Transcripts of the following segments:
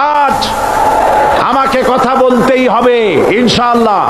আজ আমাকে কথা বলতেই হবে ইনশাআল্লাহ,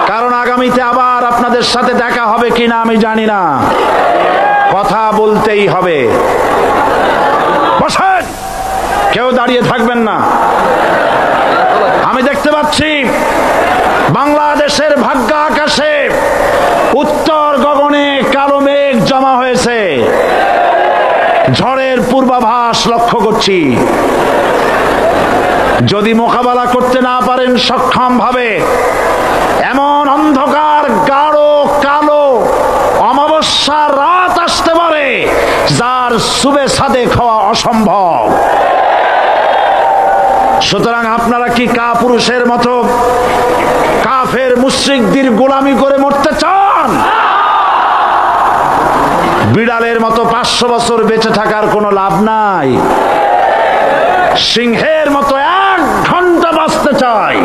কারণ আগামীতে আবার আপনাদের সাথে দেখা হবে কিনা আমি জানি না। কথা বলতেই হবে। বসেন, কেউ দাঁড়িয়ে থাকবেন না। আমি দেখতে পাচ্ছি বাংলাদেশের ভাগ্য আকাশে উত্তর গগনে কালো মেঘ জমা হয়েছে, ঝড়ের পূর্বাভাস লক্ষ্য করছি। যদি মোকাবেলা করতে না পারেন সক্ষম ভাবে, এমন অন্ধকার গাঢ় কালো অমাবস্যার রাত আসতে পারে যার সুবে সাদেক হওয়া অসম্ভব। সুতরাং আপনারা কি কাপুরুষের মতো কাফের মুশরিকদের গোলামি করে মরতে চান? বিড়ালের মতো 500 বছর বেঁচে থাকার কোনো লাভ নাই। সিংহের মতো 1 ঘন্টা বাঁচতে চাই।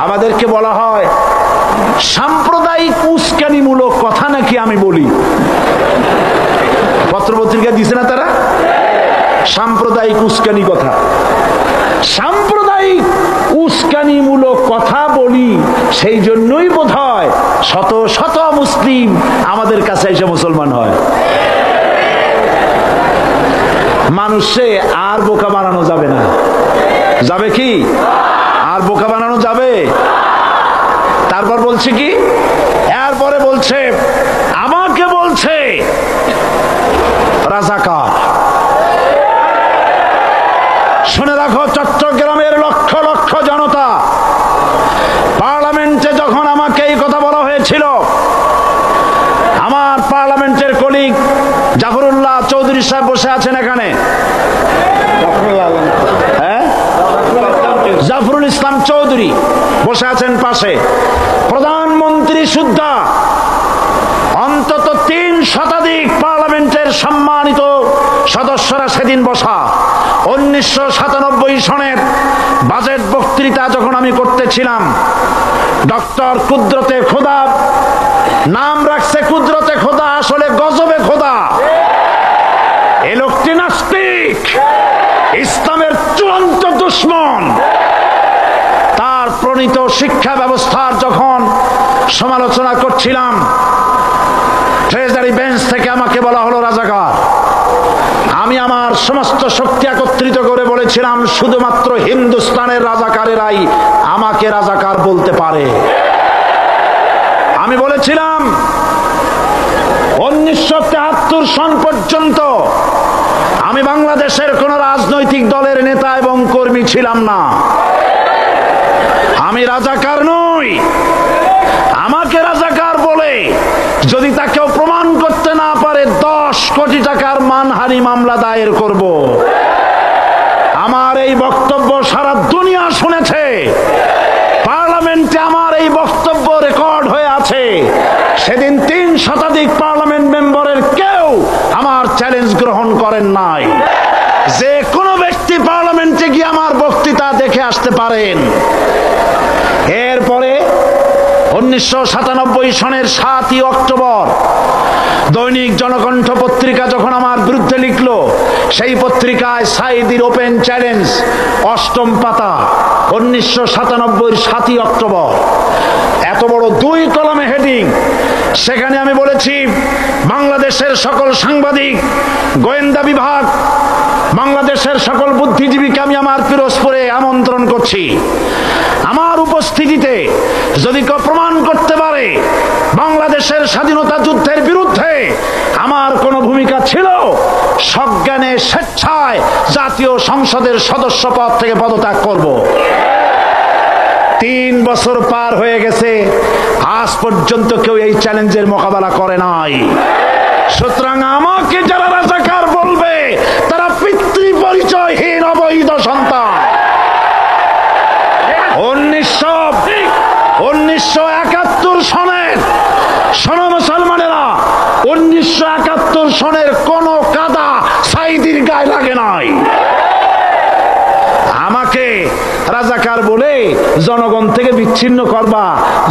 আমাদেরকে বলা হয় সাম্প্রদায়িক উস্কানিমূলক কথা নাকি আমি বলি। পত্রপত্রিকা দিছে না তারা? সাম্প্রদায়িক উস্কানি কথা, সাম্প্রদায়িক উস্কানিমূলক কথা বলি। সেই জন্যই বোধহয় শত শত মুসলিম আমাদের কাছে এসে মুসলমান হয়। মানুষে আর বোকা বানানো যাবে না। যাবে কি? আর বোকা বানানো যাবে? তারপর বলছে কি? এরপরে বলছে আমাকে বলছে রাজাকার। শুনে রাখো চট্টগ্রামের লক্ষ লক্ষ জনতা, পার্লামেন্টে যখন আমাকে এই কথা বলা হয়েছিল, আমার পার্লামেন্টের কলিগ জাফরুল্লাহ চৌধুরী সাহেব বসে আছেন এখানে, জাফরুল ইসলাম চৌধুরী বসে আছেন পাশে, প্রধানমন্ত্রী সুদ্ধা, অন্তত 3 শতাধিক পার্লামেন্টের সম্মানিত সদস্যরা সেদিন বসা। 1997 সনের বাজেট বক্তৃতা যখন আমি করতেছিলাম, ডক্টর কুদরতে খোদা, নাম রাখছে কুদরতে খোদা, আসলে গজবে খোদা। এ লোকটি নাস্তিক, ইসলামের চূড়ান্ত দুশমন। তার প্রণীত শিক্ষা ব্যবস্থার যখন সমালোচনা করছিলাম, ট্রেজারি বেঞ্চ থেকে আমাকে বলা হলো রাজাকার। আমি আমার সমস্ত শক্তি একত্রিত করে বলেছিলাম শুধুমাত্র হিন্দুস্তানের রাজাকারেরাই আমাকে রাজাকার বলতে পারে। আমি বলেছিলাম 1973 সন পর্যন্ত আমি বাংলাদেশের কোন রাজনৈতিক দলের নেতা এবং কর্মী ছিলাম না। আমি রাজাকার নই। আমাকে রাজাকার বলে যদি তাকেও প্রমাণ করতে না পারে 10 কোটি টাকার মানহানি মামলা দায়ের করব। আমার এই বক্তব্য সারা দুনিয়া শুনেছে। পার্লামেন্টে আমার এই বক্তব্য রেকর্ড হয়ে আছে। সেদিন 3 শতাধিক পার্লামেন্ট মেম্বারের কেউ আমার চ্যালেঞ্জ গ্রহণ করেন নাই। যে কোনো ব্যক্তি পার্লামেন্টে গিয়ে আমার বক্তৃতা দেখে আসতে পারেন। এরপরে 1997 সনের 7ই অক্টোবর দৈনিক জনকণ্ঠ পত্রিকা যখন আমার বিরুদ্ধে লিখলো, সেই পত্রিকায় সাইদির ওপেন চ্যালেঞ্জ 8ম পাতা, 1997 7ই অক্টোবর, এত বড় 2 কলামে হেডিং। সেখানে আমি বলেছি বাংলাদেশের সকল সাংবাদিক, গোয়েন্দা বিভাগ, বাংলাদেশের সকল বুদ্ধিজীবীকে আমি আমার পিরোজপুরে আমন্ত্রণ করছি। আমার উপস্থিতিতে যদি কেউ প্রমাণ করতে পারে বাংলাদেশের স্বাধীনতা যুদ্ধের বিরুদ্ধে আমার কোনো ভূমিকা ছিল, সজ্ঞানে স্বেচ্ছায় জাতীয় সংসদের সদস্য পদ থেকে পদত্যাগ করব। 3 বছর পার হয়ে গেছে, আজ পর্যন্ত কেউ এই চ্যালেঞ্জের মোকাবেলা করে নাই। সুতরাং আমাকে যারা রাজাকার বলবে তারা পিতৃ পরিচয়হীন অবৈধ সন্তান। 1971 সনের, শোনো মুসলমানেরা, 1971 সনের কোন কাদা সাইদির গায়ে লাগে নাই। আমাকে রাজাকার বলে জনগণ থেকে বিচ্ছিন্ন করবা,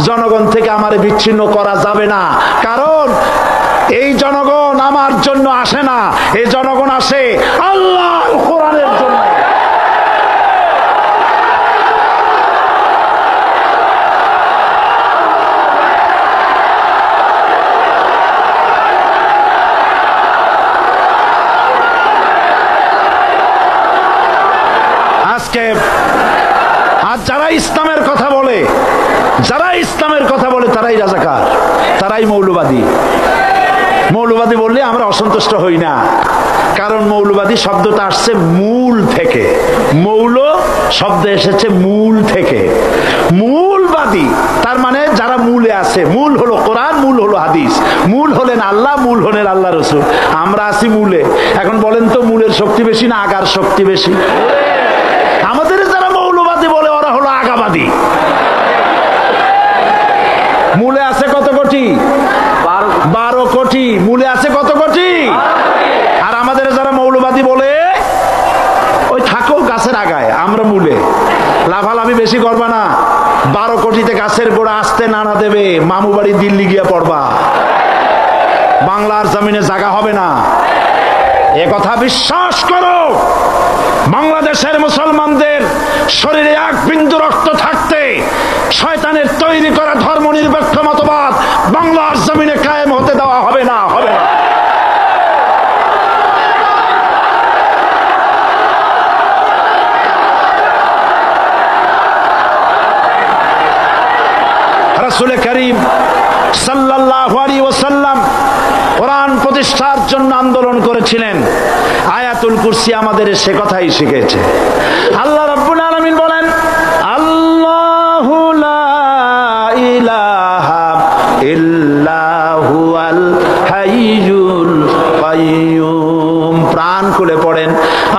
জনগণ থেকে আমারে বিচ্ছিন্ন করা যাবে না। কারণ এই জনগণ আমার জন্য আসে না, এই জনগণ আসে আল্লাহর কোরআনের আজকে আর যারা ইসলামের কথা বলে, তারাই রাজাকার, তারাই মৌলবাদী। মৌলবাদী বললে আমরা অসন্তুষ্ট হই না, কারণ মৌলবাদী শব্দটা আসছে মূল থেকে। মৌল শব্দ এসেছে মূল থেকে। মূলবাদী তার মানে যারা মূলে আছে। মূল হলো কোরআন, মূল হলো হাদিস, মূল হলেন আল্লাহ, মূল হলেন আল্লাহ রসুল। আমরা আছি মূলে। এখন বলেন তো মূলের শক্তি বেশি না আগার শক্তি বেশি? আমাদের যারা মৌলবাদী বলে ওরা হলো আগাবাদী। মূলে আছে কত কোটি? 12 কোটি। মূলে আছে কত কোটি? আর আমাদের যারা মৌলবাদী বলে ওই থাকো গাছের আগায়, আমরা মূলে। লাফালাফি বেশি করবা না, 12 কোটিতে গাছের গোড়া আসতে নানা দেবে, মামু বাড়ি দিল্লি গিয়ে পড়বা, বাংলার জমিনে জায়গা হবে না। এ কথা বিশ্বাস করো। বাংলাদেশের মুসলমানদের শরীরে এক বিন্দু রক্ত থাকতে শয়তানের তৈরি করা ধর্ম নিরপেক্ষ মতবাদ বাংলার জমিনে কায়েম হতে দেওয়া হবে না, হবে না। রাসূল করিম সাল্লাল্লাহু আলাইহি ওয়াসাল্লাম কোরআন প্রতিষ্ঠার জন্য আন্দোলন করেছিলেন। আয়াতুল কুরসি আমাদের সে কথাই শিখেছে। আল্লাহ রাব্বুল আলামিন বলেন, আল্লাহু লা ইলাহা ইল্লা হুয়াল হাইয়ুল কাইয়্যুম। প্রাণ খুলে পড়েন,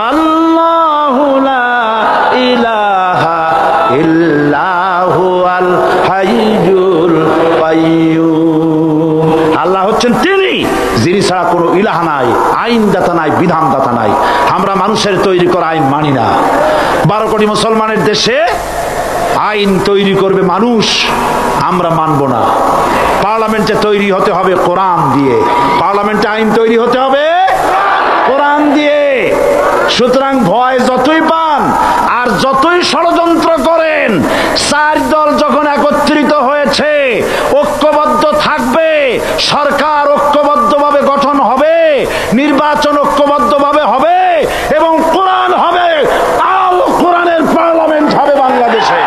আল্লাহু লা ইলাহা ইল্লা হুয়াল হাইয়ুল কাইয়্যুম। আল্লাহ হচ্ছেন তিনি, যিনি ছাড়া কোনো ইলাহ নাই, আইনদাতা নাই, বিধানদাতা নাই। আমরা মানুষের তৈরি করা আইন মানি না। 12 কোটি মুসলমানের দেশে আইন তৈরি করবে মানুষ, আমরা মানব না। পার্লামেন্টে তৈরি হতে হবে কোরআন দিয়ে, পার্লামেন্টে আইন তৈরি হতে হবে কোরআন দিয়ে। সুতরাং ভয় যতই পান আর যতই ষড়যন্ত্র করেন, 4 দল যখন একত্রিত হয়েছে, ঐক্যবদ্ধ থাকবে, সরকার ঐক্যবদ্ধভাবে গঠন হবে, নির্বাচন ঐক্যবদ্ধভাবে হবে এবং কোরআন হবে, আল কোরআনের পার্লামেন্ট হবে বাংলাদেশে।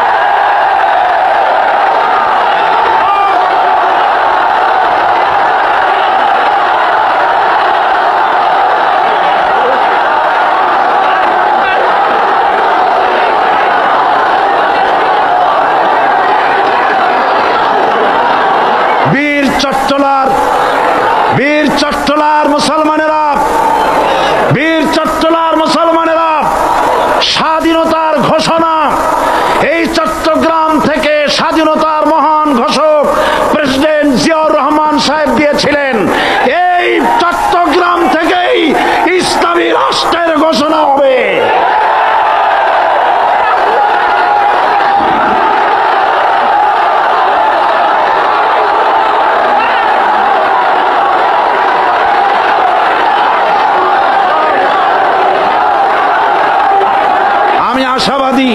বীর চট্টলার মুসলমানেরা স্বাধীনতার ঘোষণা, এই চট্টগ্রাম থেকে স্বাধীনতার মহান ঘোষক প্রেসিডেন্ট জিয়াউর রহমান সাহেব দিয়েছিলেন। এই চট্টগ্রাম থেকেই ইসলামী রাষ্ট্রের ঘোষণা হবে। আশাবাদী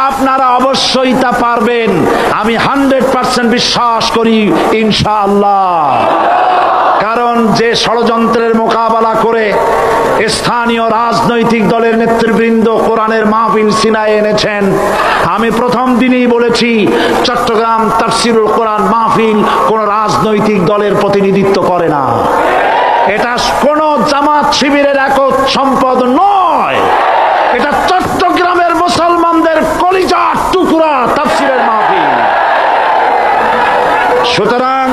আপনারা অবশ্যই তা পারবেন। আমি 100% বিশ্বাস করি ইনশাআল্লাহ। কারণ যে ষড়যন্ত্রের মোকাবেলা করে স্থানীয় রাজনৈতিক দলের নেতৃবৃন্দ কোরআনের মাহফিল সিনায় এনেছেন, আমি প্রথম দিনই বলেছি চট্টগ্রাম তাফসিরুল কোরআন মাহফিল কোন রাজনৈতিক দলের প্রতিনিধিত্ব করে না। এটা কোন জামাত শিবিরের একক সম্পদ নয়, এটা চট্টগ্রামের মুসলমানদের কলিজার টুকরা তাফসিরের মাহফিল। সুতরাং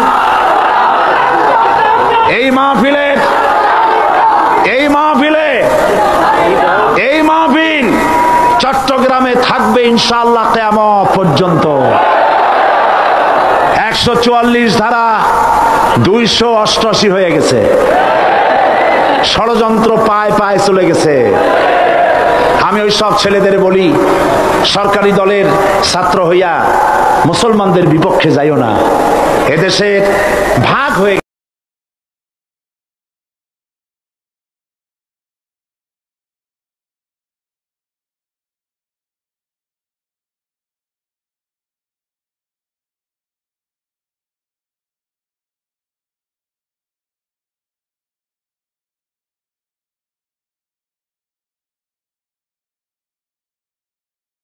এই মাহফিল চট্টগ্রামে থাকবে ইনশাআল্লাহ কিয়ামত পর্যন্ত। 144 ধারা 288 হয়ে গেছে, ষড়যন্ত্র পায় পায় চলে গেছে। আমি ওই সব ছেলেদের বলি, সরকারি দলের ছাত্র হইয়া মুসলমানদের বিপক্ষে যাইও না। এদেশের ভাগ হয়ে